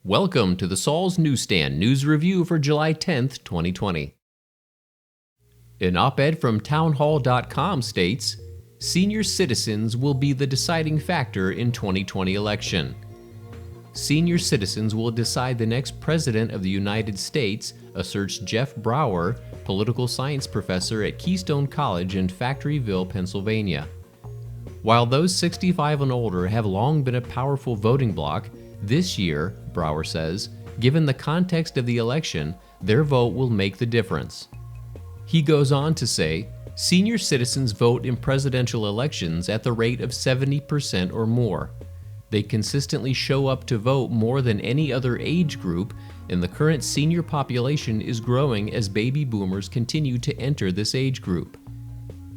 Welcome to the Saul's Newsstand News Review for July 10th, 2020. An op-ed from townhall.com states, "Senior citizens will be the deciding factor in 2020 election." Senior citizens will decide the next president of the United States, asserts Jeff Brower, political science professor at Keystone College in Factoryville, Pennsylvania. While those 65 and older have long been a powerful voting bloc, this year, Brower says, given the context of the election, their vote will make the difference. He goes on to say, senior citizens vote in presidential elections at the rate of 70% or more. They consistently show up to vote more than any other age group, and the current senior population is growing as baby boomers continue to enter this age group.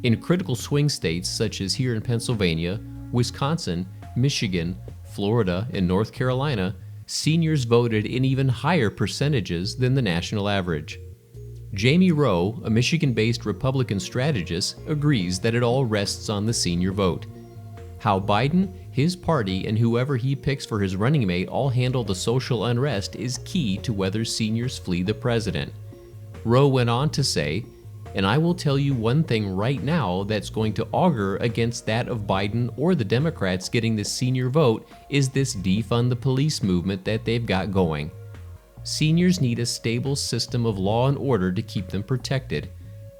In critical swing states such as here in Pennsylvania, Wisconsin, Michigan, Florida, and North Carolina, seniors voted in even higher percentages than the national average. Jamie Rowe, a Michigan-based Republican strategist, agrees that it all rests on the senior vote. How Biden, his party, and whoever he picks for his running mate all handle the social unrest is key to whether seniors flee the president. Rowe went on to say, "And I will tell you one thing right now that's going to augur against that of Biden or the Democrats getting the senior vote is this defund the police movement that they've got going. Seniors need a stable system of law and order to keep them protected.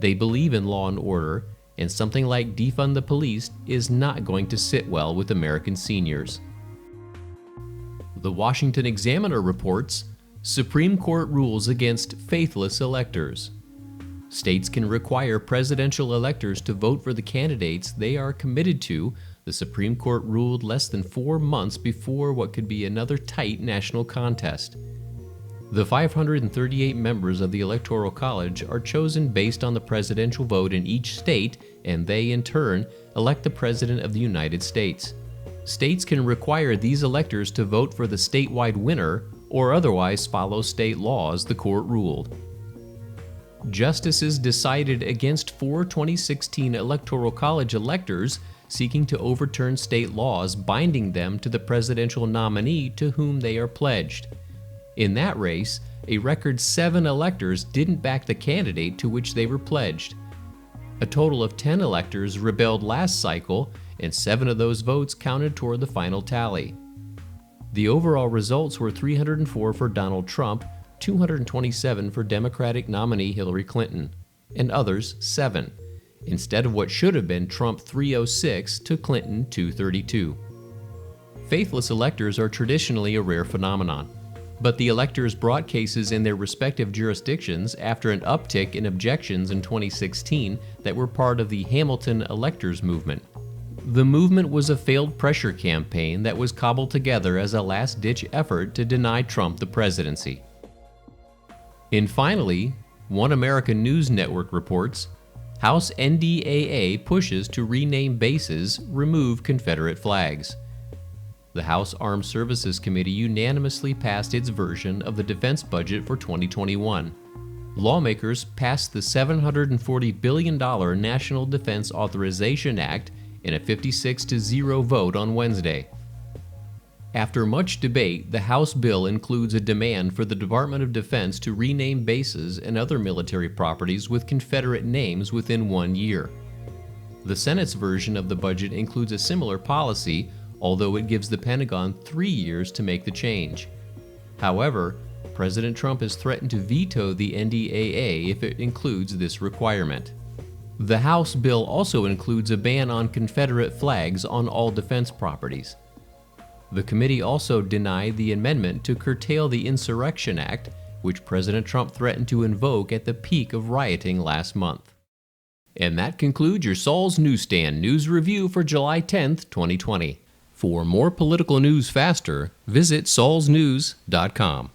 They believe in law and order, and something like defund the police is not going to sit well with American seniors." The Washington Examiner reports, Supreme Court rules against faithless electors. States can require presidential electors to vote for the candidates they are committed to, the Supreme Court ruled less than 4 months before what could be another tight national contest. The 538 members of the Electoral College are chosen based on the presidential vote in each state, and they, in turn, elect the President of the United States. States can require these electors to vote for the statewide winner or otherwise follow state laws, the court ruled. Justices decided against 4 2016 Electoral College electors seeking to overturn state laws binding them to the presidential nominee to whom they are pledged. In that race, a record 7 electors didn't back the candidate to which they were pledged. A total of 10 electors rebelled last cycle, and 7 of those votes counted toward the final tally. The overall results were 304 for Donald Trump, 227 for Democratic nominee Hillary Clinton, and others 7, instead of what should have been Trump 306 to Clinton 232. Faithless electors are traditionally a rare phenomenon, but the electors brought cases in their respective jurisdictions after an uptick in objections in 2016 that were part of the Hamilton electors movement. The movement was a failed pressure campaign that was cobbled together as a last-ditch effort to deny Trump the presidency. And finally, One America News Network reports, House NDAA pushes to rename bases, remove Confederate flags. The House Armed Services Committee unanimously passed its version of the defense budget for 2021. Lawmakers passed the $740 billion National Defense Authorization Act in a 56-0 vote on Wednesday. After much debate, the House bill includes a demand for the Department of Defense to rename bases and other military properties with Confederate names within 1 year. The Senate's version of the budget includes a similar policy, although it gives the Pentagon 3 years to make the change. However, President Trump has threatened to veto the NDAA if it includes this requirement. The House bill also includes a ban on Confederate flags on all defense properties. The committee also denied the amendment to curtail the Insurrection Act, which President Trump threatened to invoke at the peak of rioting last month. And that concludes your Saul's Newsstand News Review for July 10th, 2020. For more political news faster, visit saulsnews.com.